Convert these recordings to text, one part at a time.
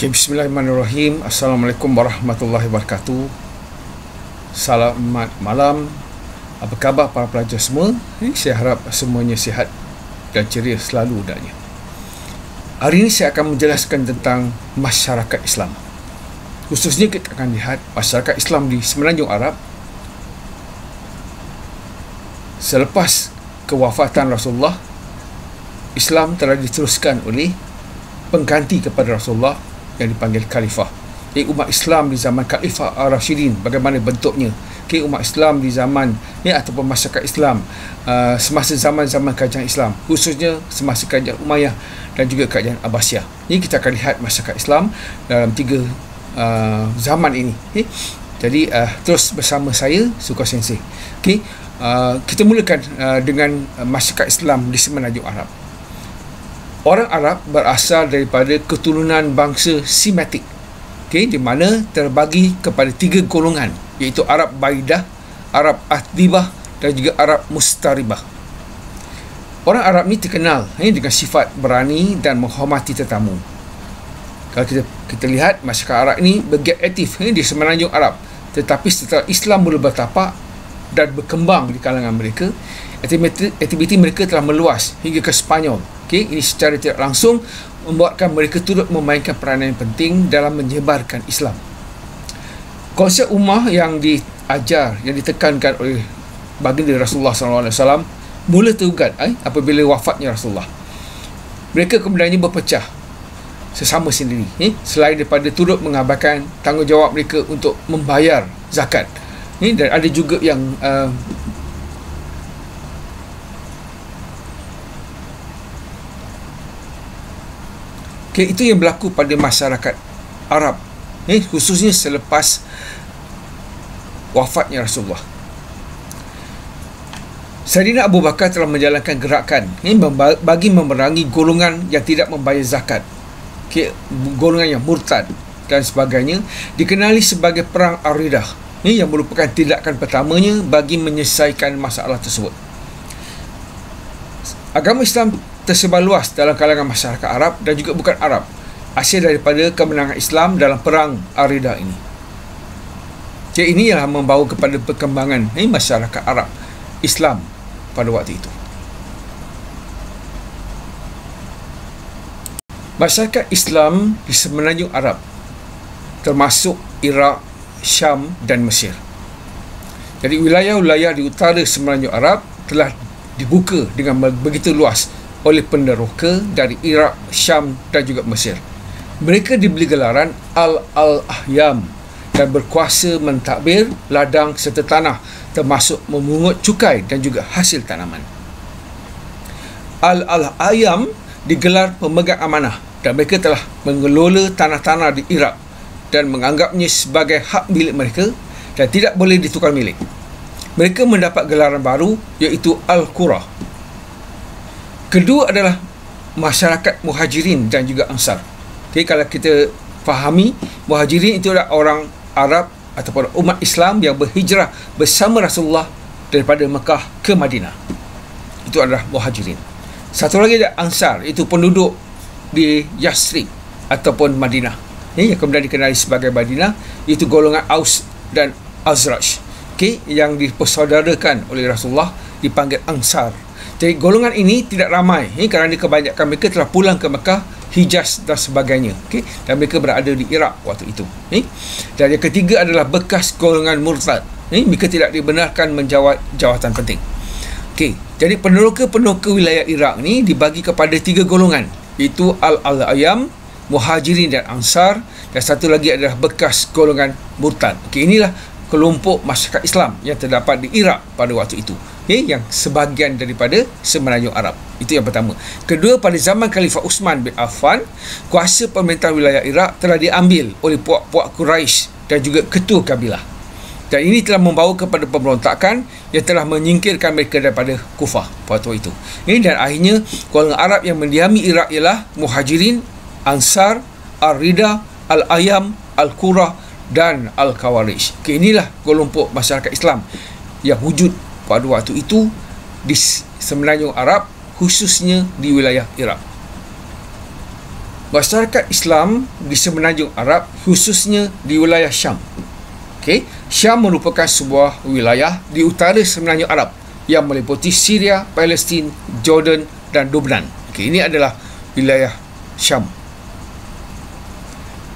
Okay, bismillahirrahmanirrahim. Assalamualaikum warahmatullahi wabarakatuh. Selamat malam. Apa khabar para pelajar semua? Saya harap semuanya sihat dan ceria selalu udahnya. Hari ini saya akan menjelaskan tentang masyarakat Islam. Khususnya kita akan lihat masyarakat Islam di Semenanjung Arab selepas kewafatan Rasulullah. Islam telah diteruskan oleh pengganti kepada Rasulullah yang dipanggil Khalifah. Umat Islam di zaman Khalifah Ar-Rashidin, bagaimana bentuknya? Umat Islam di zaman ataupun masyarakat Islam semasa zaman-zaman kerajaan Islam, khususnya semasa kerajaan Umayyah dan juga kerajaan Abbasiyah. Ini kita akan lihat masyarakat Islam dalam tiga zaman ini. Jadi terus bersama saya, Suka Sensei. Kita mulakan dengan masyarakat Islam di Semenanjung Arab. Orang Arab berasal daripada keturunan bangsa Semitic, di mana terbagi kepada tiga golongan, iaitu Arab Baidah, Arab Atibah dan juga Arab Mustaribah. Orang Arab ni terkenal dengan sifat berani dan menghormati tetamu. Kalau kita lihat, masyarakat Arab ni bergiat aktif di Semenanjung Arab. Tetapi setelah Islam mula bertapak dan berkembang di kalangan mereka, aktiviti mereka telah meluas hingga ke Sepanyol. Ini secara tidak langsung membuatkan mereka turut memainkan peranan yang penting dalam menyebarkan Islam. Konsep ummah yang diajar, yang ditekankan oleh baginda Rasulullah SAW mula terugat apabila wafatnya Rasulullah. Mereka kemudiannya berpecah sesama sendiri, selain daripada turut mengabaikan tanggungjawab mereka untuk membayar zakat. Dan ada juga yang itu yang berlaku pada masyarakat Arab, khususnya selepas wafatnya Rasulullah. Sayyidina Abu Bakar telah menjalankan gerakan bagi memerangi golongan yang tidak membayar zakat, golongan yang murtad dan sebagainya, dikenali sebagai Perang Ar-Ridah, yang merupakan tindakan pertamanya bagi menyelesaikan masalah tersebut. Agama Islam tersebar luas dalam kalangan masyarakat Arab dan juga bukan Arab, hasil daripada kemenangan Islam dalam Perang Ar-Ridah ini. Ini yang membawa kepada perkembangan masyarakat Arab Islam pada waktu itu. Masyarakat Islam di Semenanjung Arab termasuk Iraq, Syam dan Mesir. Jadi wilayah-wilayah di utara Semenanjung Arab telah dibuka dengan begitu luas oleh penderoka dari Iraq, Syam dan juga Mesir. Mereka diberi gelaran Al-Ahyam dan berkuasa mentadbir ladang serta tanah, termasuk memungut cukai dan juga hasil tanaman. Al-Ahyam digelar pemegang amanah dan mereka telah mengelola tanah-tanah di Iraq dan menganggapnya sebagai hak milik mereka dan tidak boleh ditukar milik. Mereka mendapat gelaran baru, iaitu Al-Qura. Kedua adalah masyarakat Muhajirin dan juga Ansar. Kalau kita fahami, Muhajirin itu adalah orang Arab ataupun umat Islam yang berhijrah bersama Rasulullah daripada Mekah ke Madinah. Itu adalah Muhajirin. Satu lagi adalah Ansar, itu penduduk di Yasrib ataupun Madinah, yang kemudian dikenali sebagai Madinah. Itu golongan Aus dan Azraj, yang dipersaudarakan oleh Rasulullah, dipanggil Ansar. Jadi golongan ini tidak ramai, kerana kebanyakan mereka telah pulang ke Mekah, Hijaz dan sebagainya, dan mereka berada di Iraq waktu itu. Dan yang ketiga adalah bekas golongan murtad, mereka tidak dibenarkan menjawat jawatan penting. Jadi peneroka-peneroka wilayah Iraq ni dibagi kepada tiga golongan, iaitu Al-Ahyam, Muhajirin dan Ansar, dan satu lagi adalah bekas golongan murtad. Inilah kelompok masyarakat Islam yang terdapat di Iraq pada waktu itu, yang sebahagian daripada Semenanjung Arab. Itu yang pertama. Kedua, pada zaman Khalifah Uthman bin Affan, kuasa pemerintah wilayah Iraq telah diambil oleh puak-puak Quraisy dan juga ketua kabilah. Dan ini telah membawa kepada pemberontakan yang telah menyingkirkan mereka daripada Kufah pada waktu itu. Dan akhirnya golongan Arab yang mendiami Iraq ialah Muhajirin, Ansar, Ar-Ridah, Al-Ahyam, Al-Qura dan Al-Khawarij. Inilah kelompok masyarakat Islam yang wujud pada waktu itu di Semenanjung Arab, khususnya di wilayah Iraq. masyarakat Islam di semenanjung Arab, khususnya di wilayah Syam. Okey, Syam merupakan sebuah wilayah di utara semenanjung Arab yang meliputi Syria, Palestin, Jordan dan Lubnan. Okey, ini adalah wilayah Syam.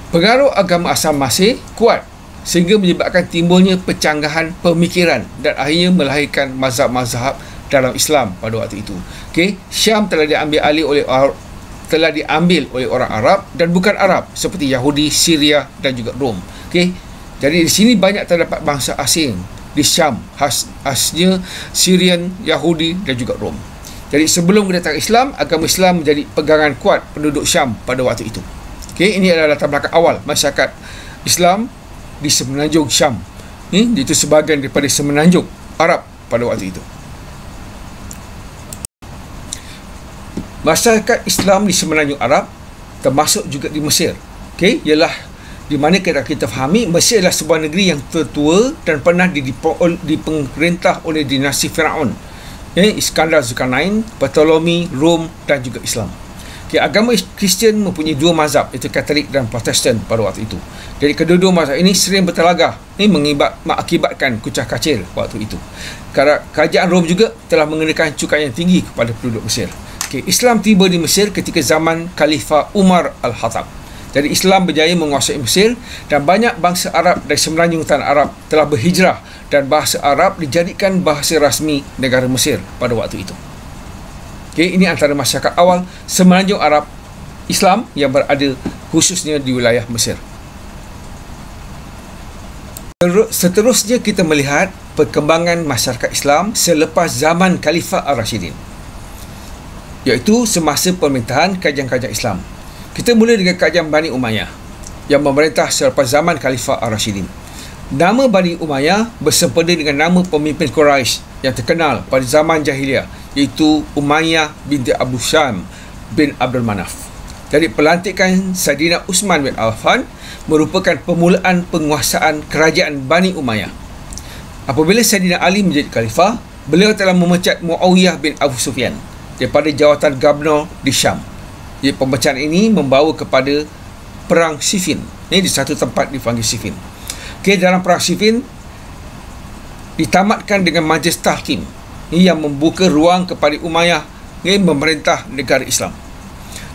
Pengaruh agama asal Mesir kuat sehingga menyebabkan timbulnya pecanggahan pemikiran dan akhirnya melahirkan mazhab-mazhab dalam Islam pada waktu itu. Okey, Syam telah diambil oleh orang Arab dan bukan Arab seperti Yahudi, Syria dan juga Rom. Okey. Jadi di sini banyak terdapat bangsa asing di Syam, khasnya Syrian, Yahudi dan juga Rom. Jadi sebelum kedatangan Islam, agama Islam menjadi pegangan kuat penduduk Syam pada waktu itu. Okey, ini adalah latar belakang awal masyarakat Islam di semenanjung Syam. Itu sebahagian daripada semenanjung Arab pada waktu itu. Masyarakat Islam di semenanjung Arab termasuk juga di Mesir. Okey, ialah di mana kita fahami Mesir adalah sebuah negeri yang tertua dan pernah diperintah oleh dinasti Firaun. Iskandar Zulkarnain, Ptolemy, Rom dan juga Islam. Okay, agama Kristian mempunyai dua mazhab, iaitu Katolik dan Protestan pada waktu itu. Jadi kedua-dua mazhab ini sering bertelagah, mengakibatkan kucah kacir waktu itu. Kerajaan Rom juga telah mengenakan cukai yang tinggi kepada penduduk Mesir. Okay, Islam tiba di Mesir ketika zaman Khalifah Umar Al-Khattab. Jadi Islam berjaya menguasai Mesir dan banyak bangsa Arab dari semenanjung tanah Arab telah berhijrah dan bahasa Arab dijadikan bahasa rasmi negara Mesir pada waktu itu. Okay, ini antara masyarakat awal semenanjung Arab Islam yang berada khususnya di wilayah Mesir. Seterusnya kita melihat perkembangan masyarakat Islam selepas zaman Khalifah Ar-Rashidin, iaitu semasa pemerintahan kerajaan-kerajaan Islam. Kita mula dengan kerajaan Bani Umayyah yang memerintah selepas zaman Khalifah Ar-Rashidin. Nama Bani Umayyah bersempena dengan nama pemimpin Quraisy yang terkenal pada zaman Jahiliyah, iaitu Umayyah binti Abu Syam bin Abdul Manaf. Jadi pelantikan Saidina Uthman bin Affan merupakan permulaan penguasaan kerajaan Bani Umayyah. Apabila Saidina Ali menjadi khalifah, beliau telah memecat Muawiyah bin Abu Sufyan daripada jawatan Gubernur di Syam. Jadi pemecahan ini membawa kepada Perang Siffin. Ini di satu tempat dipanggil Siffin. Okey, dalam Perang Siffin ditamatkan dengan Majlis Tahkim. Ini yang membuka ruang kepada Umayyah memerintah negara Islam.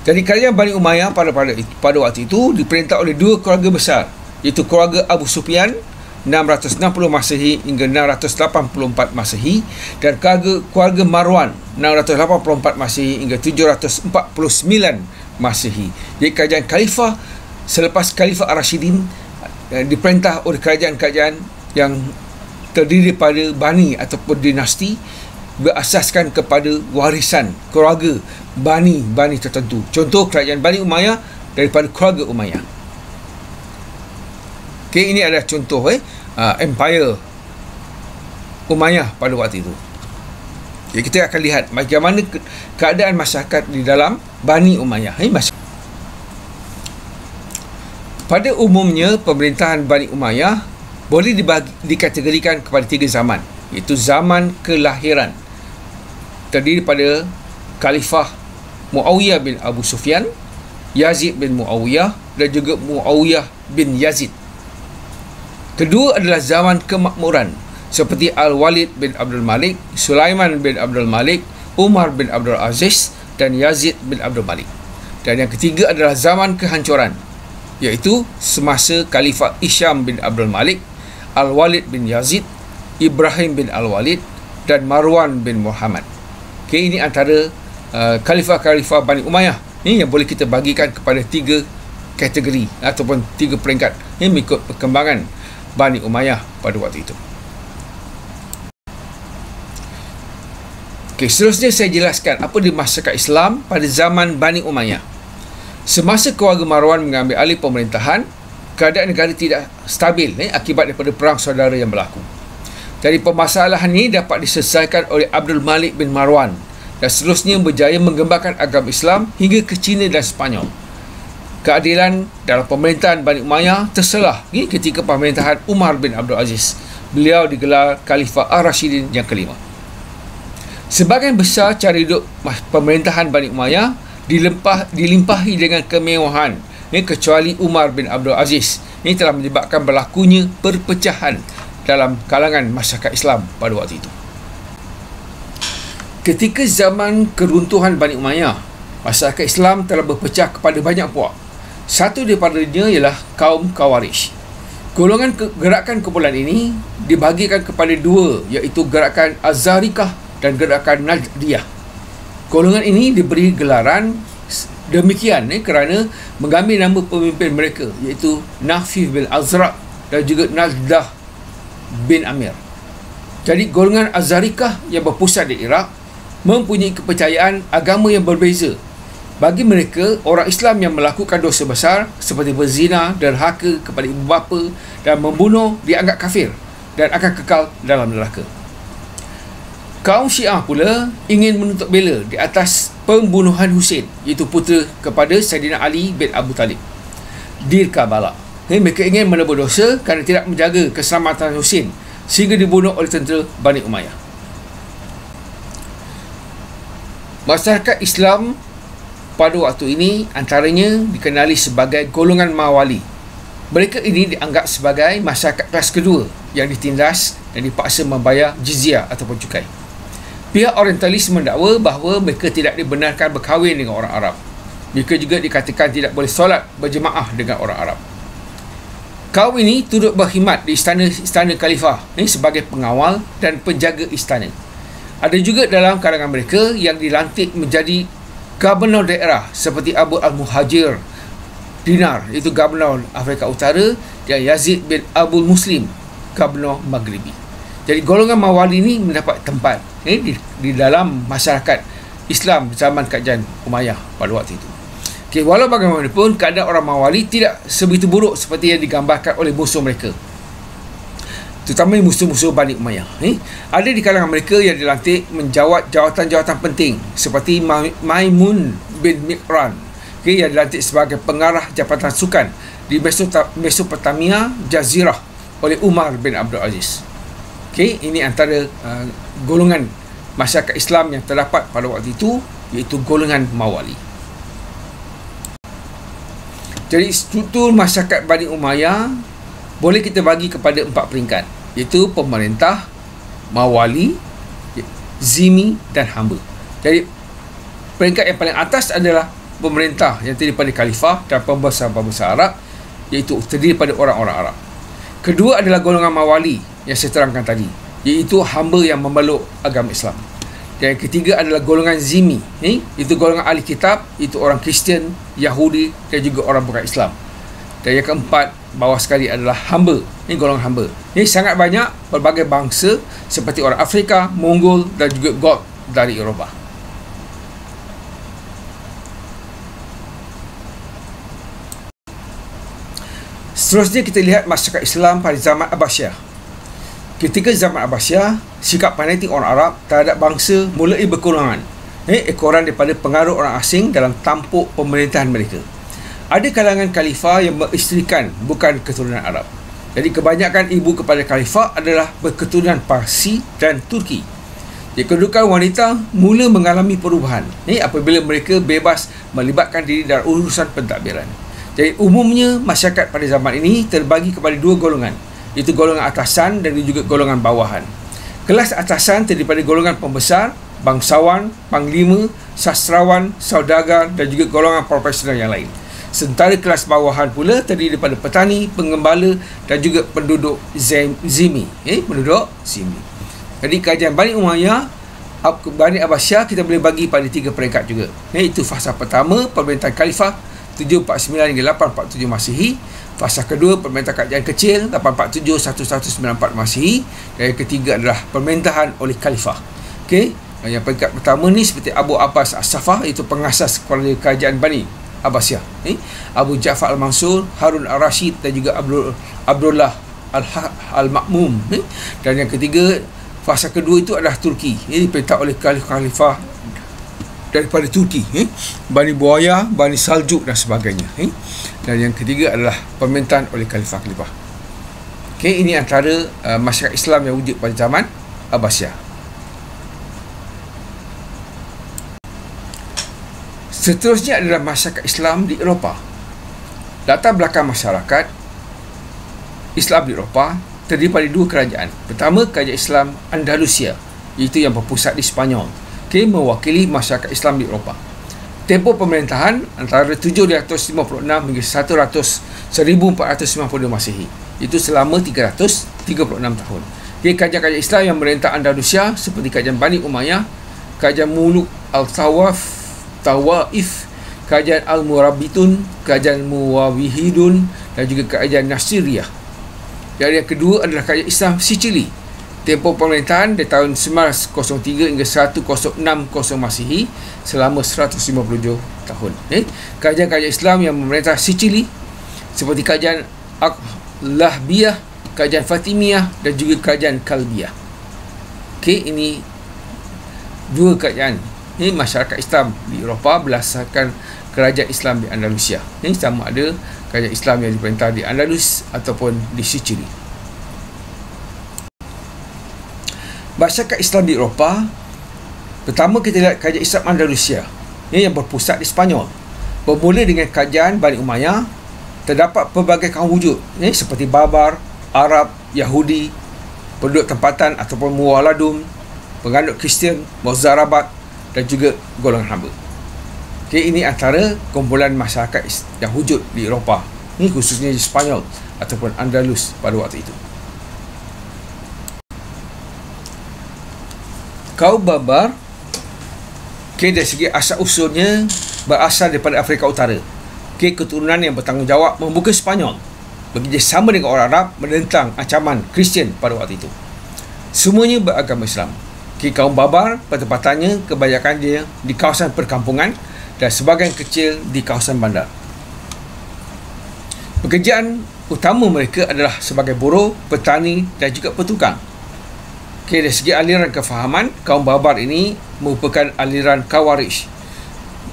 Jadi kerajaan Bani Umayyah pada waktu itu diperintah oleh dua keluarga besar, iaitu keluarga Abu Sufyan 660 Masehi hingga 684 Masehi dan keluarga Marwan 684 Masehi hingga 749 Masehi. Jadi kerajaan Khalifah selepas Khalifah Ar-Rashidin diperintah oleh kerajaan-kerajaan yang terdiri pada Bani ataupun dinasti berasaskan kepada warisan keluarga Bani tertentu. Contoh kerajaan Bani Umayyah daripada keluarga Umayyah. Okay, ini adalah contoh Empire Umayyah pada waktu itu. Jadi kita akan lihat bagaimana keadaan masyarakat di dalam Bani Umayyah. Pada umumnya pemerintahan Bani Umayyah boleh dikategorikan kepada tiga zaman, iaitu zaman kelahiran, terdiri pada Khalifah Muawiyah bin Abu Sufyan, Yazid bin Muawiyah dan juga Muawiyah bin Yazid. Kedua adalah zaman kemakmuran, seperti Al-Walid bin Abdul Malik, Sulaiman bin Abdul Malik, Umar bin Abdul Aziz dan Yazid bin Abdul Malik. Dan yang ketiga adalah zaman kehancuran, iaitu semasa Khalifah Hisham bin Abdul Malik, Al-Walid bin Yazid, Ibrahim bin Al-Walid dan Marwan bin Muhammad. Okay, ini antara khalifah-khalifah Bani Umayyah ini yang boleh kita bagikan kepada tiga kategori ataupun tiga peringkat yang mengikut perkembangan Bani Umayyah pada waktu itu. Okay, seterusnya saya jelaskan apa di masyarakat Islam pada zaman Bani Umayyah. Semasa keluarga Marwan mengambil alih pemerintahan, keadaan negara tidak stabil akibat daripada perang saudara yang berlaku. Jadi permasalahan ini dapat diselesaikan oleh Abdul Malik bin Marwan dan seterusnya berjaya menggembarkan agama Islam hingga ke China dan Sepanyol. Keadilan dalam pemerintahan Bani Umayyah terselah ketika pemerintahan Umar bin Abdul Aziz. Beliau digelar Khalifah Ar-Rashidin yang kelima. Sebahagian besar cara hidup pemerintahan Bani Umayyah dilimpahi dengan kemewahan, kecuali Umar bin Abdul Aziz. Ini telah menyebabkan berlakunya perpecahan dalam kalangan masyarakat Islam pada waktu itu. Ketika zaman keruntuhan Bani Umayyah, masyarakat Islam telah berpecah kepada banyak puak. Satu daripadanya ialah kaum Khawarij. Golongan gerakan kumpulan ini dibahagikan kepada dua, iaitu gerakan Az-Zarikah dan gerakan Najdiyah. Golongan ini diberi gelaran demikian kerana mengambil nama pemimpin mereka, iaitu Nafif bin Azraq dan juga Najdah bin Amir. Jadi golongan Az-Zarikah yang berpusat di Iraq mempunyai kepercayaan agama yang berbeza. Bagi mereka, orang Islam yang melakukan dosa besar seperti berzina, derhaka kepada ibu bapa dan membunuh dianggap kafir dan akan kekal dalam neraka. Kaum Syiah pula ingin menuntut bela di atas pembunuhan Husain, iaitu putera kepada Saidina Ali bin Abu Talib di Karbala. Mereka ingin menebus dosa kerana tidak menjaga keselamatan Husain sehingga dibunuh oleh tentera Bani Umayyah. Masyarakat Islam pada waktu ini antaranya dikenali sebagai golongan Mawali. Mereka ini dianggap sebagai masyarakat kelas kedua yang ditindas dan dipaksa membayar jizyah ataupun cukai. Pihak orientalis mendakwa bahawa mereka tidak dibenarkan berkahwin dengan orang Arab. Mereka juga dikatakan tidak boleh solat berjemaah dengan orang Arab. Kaum ini turut berkhidmat di istana khalifah sebagai pengawal dan penjaga istana. Ada juga dalam kalangan mereka yang dilantik menjadi gubernur daerah seperti Abu Al-Muhajir Dinar, itu gubernur Afrika Utara, dan Yazid bin Abdul Muslim, gubernur Maghribi. Jadi golongan Mawali ini mendapat tempat di dalam masyarakat Islam zaman kerajaan Umayyah pada waktu itu. Walau bagaimanapun, keadaan orang Mawali tidak sebegitu buruk seperti yang digambarkan oleh musuh mereka, terutama musuh-musuh Bani Umayyah. Ada di kalangan mereka yang dilantik menjawat jawatan-jawatan penting seperti Maimun bin Miqran, yang dilantik sebagai pengarah jabatan sukan di Mesopotamia Jazirah oleh Umar bin Abdul Aziz. Ini antara golongan masyarakat Islam yang terdapat pada waktu itu, iaitu golongan Mawali. Jadi struktur masyarakat Bani Umayyah boleh kita bagi kepada 4 peringkat, iaitu pemerintah, Mawali, Zimmi dan hamba. Jadi peringkat yang paling atas adalah pemerintah yang terdiri pada khalifah dan pembesar-pembesar Arab, iaitu terdiri pada orang-orang Arab. Kedua adalah golongan Mawali yang saya terangkan tadi, iaitu hamba yang memeluk agama Islam. Dan yang ketiga adalah golongan Zimmi, itu golongan ahli kitab, itu orang Kristian, Yahudi dan juga orang bukan Islam. Dan yang keempat, bawah sekali adalah hamba, ini golongan hamba. Ini sangat banyak berbagai bangsa seperti orang Afrika, Mongol dan juga Gog dari Eropah. Seterusnya kita lihat masyarakat Islam pada zaman Abbasiyah. Ketika zaman Abbasiyah, sikap fanatik orang Arab terhadap bangsa mulai berkurangan, ekoran daripada pengaruh orang asing dalam tampuk pemerintahan mereka. Ada kalangan khalifah yang beristerikan bukan keturunan Arab. Jadi kebanyakan ibu kepada khalifah adalah berketurunan Parsi dan Turki. Jadi kedudukan wanita mula mengalami perubahan apabila mereka bebas melibatkan diri dalam urusan pentadbiran. Jadi umumnya masyarakat pada zaman ini terbagi kepada 2 golongan, iaitu golongan atasan dan juga golongan bawahan. Kelas atasan terdiri daripada golongan pembesar, bangsawan, panglima, sastrawan, saudagar dan juga golongan profesional yang lain. Sementara kelas bawahan pula terdiri daripada petani, pengembala dan juga penduduk Zimmi, penduduk Zimmi. Jadi kerajaan Bani Umayyah, Bani Abbasiyah kita boleh bagi pada 3 peringkat juga. Itu fasa pertama, pemerintahan khalifah 749 hingga 847 Masihi. Fasa kedua, pemerintahan kerajaan kecil 847-1194 Masihi. Dan yang ketiga adalah pemerintahan oleh khalifah. Yang peringkat pertama ni seperti Abu Abbas As-Safah, itu pengasas keluarga kerajaan Bani Abbasiyah. Abu Ja'far Al-Mansur, Harun Al-Rashid dan juga Abdullah Al-Ma'mum. Dan yang ketiga, fasa kedua itu adalah Turki. Ini diperintah oleh khalifah daripada Turki, Bani Buaya, Bani Saljuk dan sebagainya. Dan yang ketiga adalah pemerintahan oleh khalifah-khalifah. Ini antara masyarakat Islam yang wujud pada zaman Abbasiyah. Seterusnya adalah masyarakat Islam di Eropah. Latar belakang masyarakat Islam di Eropah terdiri pada dua kerajaan. Pertama, kerajaan Islam Andalusia, iaitu yang berpusat di Spanyol, mewakili masyarakat Islam di Eropah. Tempoh pemerintahan antara 756 hingga 1492 Masehi, itu selama 336 tahun. Kerajaan-kerajaan Islam yang merentah Andalusia seperti kerajaan Bani Umayyah, kerajaan Muluk Tawaif, kerajaan Al-Murabitun, kerajaan Muwawihidun, dan juga kerajaan Nasiriyah. Dan yang kedua adalah kerajaan Islam Sicily. Tempoh pemerintahan dari tahun 903 hingga 1060 Masehi, selama 157 tahun. Kerajaan-kerajaan Islam yang memerintah Sicily seperti kerajaan Lahbiyah, kerajaan Fatimiyah, dan juga kerajaan Kalbiyah. Ini dua kerajaan masyarakat Islam di Eropah berdasarkan kerajaan Islam di Andalusia. Sama ada kerajaan Islam yang diperintah di Andalus ataupun di Sicily. Masyarakat Islam di Eropah, pertama kita lihat kerajaan Islam Andalusia yang berpusat di Spanyol. Bermula dengan kerajaan Bani Umayyah, terdapat pelbagai kaum wujud seperti Barbar, Arab, Yahudi, penduduk tempatan ataupun Muwaladun, penganut Kristian, Mozarabat, dan juga golongan hamba. Ini antara kumpulan masyarakat yang wujud di Eropah, khususnya di Spanyol ataupun Andalus pada waktu itu. Kaum Barbar, dari segi asal usulnya berasal daripada Afrika Utara. Keturunan yang bertanggungjawab membuka Spanyol, bekerjasama dengan orang Arab menentang ancaman Kristian pada waktu itu. Semuanya beragama Islam. Kaum Barbar pertempatannya kebanyakan dia di kawasan perkampungan dan sebahagian kecil di kawasan bandar. Pekerjaan utama mereka adalah sebagai buruh, petani dan juga petukang. Dari segi aliran kefahaman, kaum Barbar ini merupakan aliran Khawarij.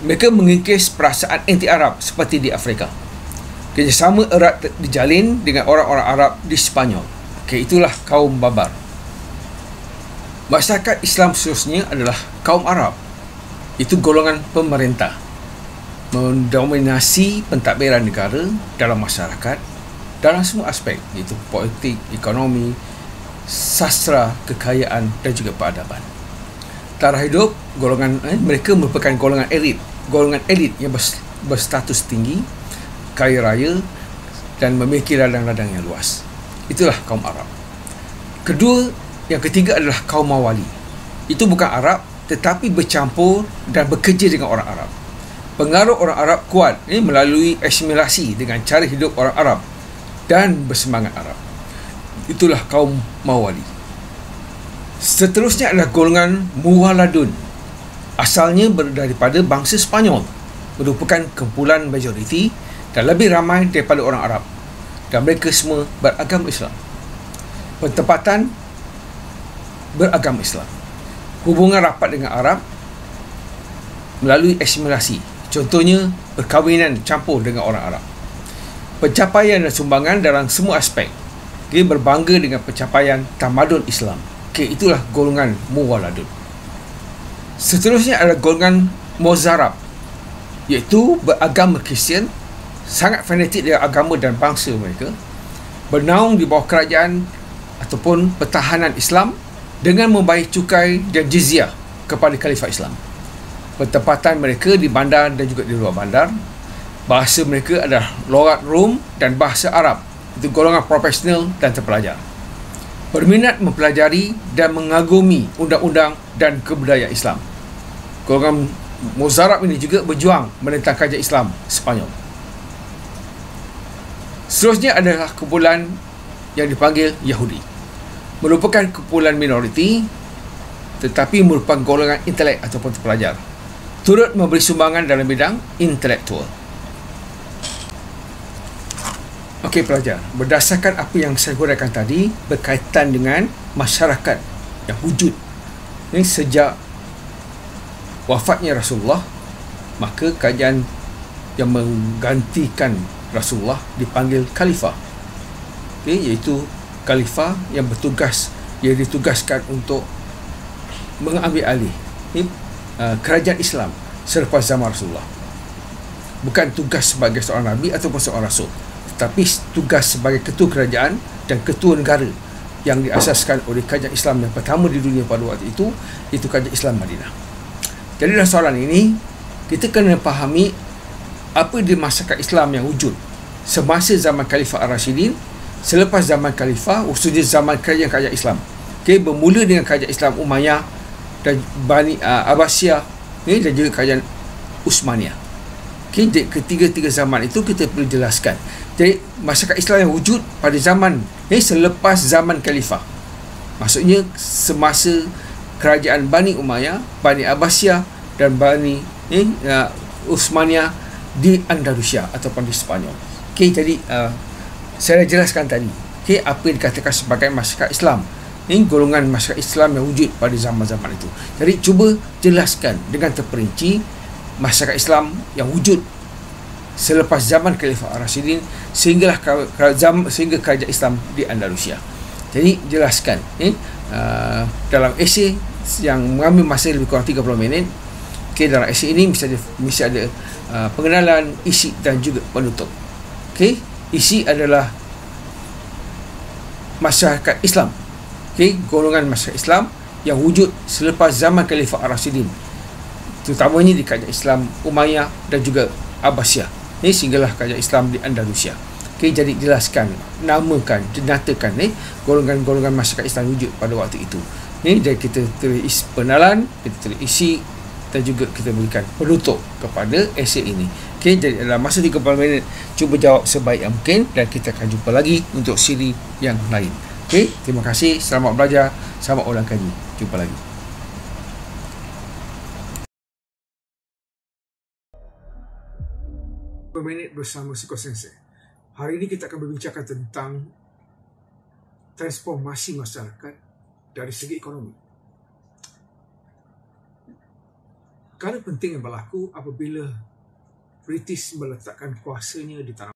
Mereka mengikis perasaan anti-Arab seperti di Afrika. Kerjasama erat dijalin dengan orang-orang Arab di Spanyol. Itulah kaum Barbar. Masyarakat Islam seterusnya adalah kaum Arab. Itu golongan pemerintah, mendominasi pentadbiran negara dalam masyarakat dalam semua aspek, iaitu politik, ekonomi, sastra, kekayaan dan juga peradaban. Taraf hidup golongan mereka merupakan golongan elit yang berstatus tinggi, kaya raya dan memiliki ladang-ladang yang luas. Itulah kaum Arab. Yang ketiga adalah kaum Mawali. Itu bukan Arab tetapi bercampur dan bekerja dengan orang Arab. Pengaruh orang Arab kuat melalui asimilasi dengan cara hidup orang Arab dan bersemangat Arab. Itulah kaum Mawali. Seterusnya adalah golongan Muwaladun. Asalnya daripada bangsa Spanyol, merupakan kumpulan majoriti dan lebih ramai daripada orang Arab, dan mereka semua beragama Islam. Pertempatan beragama Islam, hubungan rapat dengan Arab melalui asimilasi, contohnya perkahwinan campur dengan orang Arab. Pencapaian dan sumbangan dalam semua aspek, berbangga dengan pencapaian tamadun Islam. Itulah golongan Muwaladun. Seterusnya adalah golongan Mozarab, iaitu beragama Kristian, sangat fanatik dengan agama dan bangsa mereka, bernaung di bawah kerajaan ataupun pertahanan Islam dengan membayar cukai dan jizyah kepada Khalifah Islam. Pertempatan mereka di bandar dan juga di luar bandar. Bahasa mereka adalah logat Rom dan bahasa Arab. Itu golongan profesional dan terpelajar. Berminat mempelajari dan mengagumi undang-undang dan kebudayaan Islam. Golongan Mozarab ini juga berjuang menentang kerajaan Islam Spanyol. Seterusnya adalah kumpulan yang dipanggil Yahudi. Merupakan kumpulan minoriti tetapi merupakan golongan intelek ataupun terpelajar. Turut memberi sumbangan dalam bidang intelektual. Okey pelajar, berdasarkan apa yang saya huraikan tadi berkaitan dengan masyarakat yang wujud ini sejak wafatnya Rasulullah, maka kerajaan yang menggantikan Rasulullah dipanggil Khalifah. Iaitu Khalifah yang ditugaskan untuk mengambil alih kerajaan Islam selepas zaman Rasulullah. Bukan tugas sebagai seorang Nabi ataupun seorang Rasul, tetapi tugas sebagai ketua kerajaan dan ketua negara yang diasaskan oleh kerajaan Islam yang pertama di dunia pada waktu itu, iaitu kerajaan Islam Madinah. Jadi dalam soalan ini, kita kena fahami apa dia masyarakat Islam yang wujud semasa zaman Khalifah Ar-Rashidin, selepas zaman Khalifah, khususnya zaman kerajaan-kerajaan Islam. Bermula dengan kerajaan Islam Umayyah dan Bani Abbasiyah, dan juga kerajaan Uthmaniyah. Ketiga-tiga zaman itu kita perlu jelaskan. Jadi masyarakat Islam yang wujud pada zaman selepas zaman Khalifah, maksudnya semasa kerajaan Bani Umayyah, Bani Abbasiyah dan Bani Uthmaniyah di Andalusia ataupun di Sepanyol. Jadi saya dah jelaskan tadi apa yang dikatakan sebagai masyarakat Islam, golongan masyarakat Islam yang wujud pada zaman-zaman itu. Jadi cuba jelaskan dengan terperinci masyarakat Islam yang wujud selepas zaman Khalifah Ar-Rashidin sehingga kerajaan Islam di Andalusia. Jadi jelaskan dalam esei yang mengambil masa lebih kurang 30 minit. Dalam esei ini mesti ada pengenalan, isi dan juga penutup. Isi adalah masyarakat Islam, golongan masyarakat Islam yang wujud selepas zaman Khalifah Ar-Rashidin, terutamanya di kerajaan Islam Umayyah dan juga Abbasiyah, sehinggalah kerajaan Islam di Andalusia. Jadi jelaskan, namakan, nyatakan golongan-golongan masyarakat Islam wujud pada waktu itu. Jadi kita tulis penalan, kita tulis isi dan juga kita berikan penutup kepada esei ini. Jadi dalam masa 30 minit cuba jawab sebaik yang mungkin, dan kita akan jumpa lagi untuk siri yang lain. Terima kasih, selamat belajar, selamat ulang kaji. Jumpa lagi. Minit bersama Siko Sensei. Hari ini kita akan berbincangkan tentang transformasi masyarakat dari segi ekonomi. Perkara penting yang berlaku apabila British meletakkan kuasanya di tanah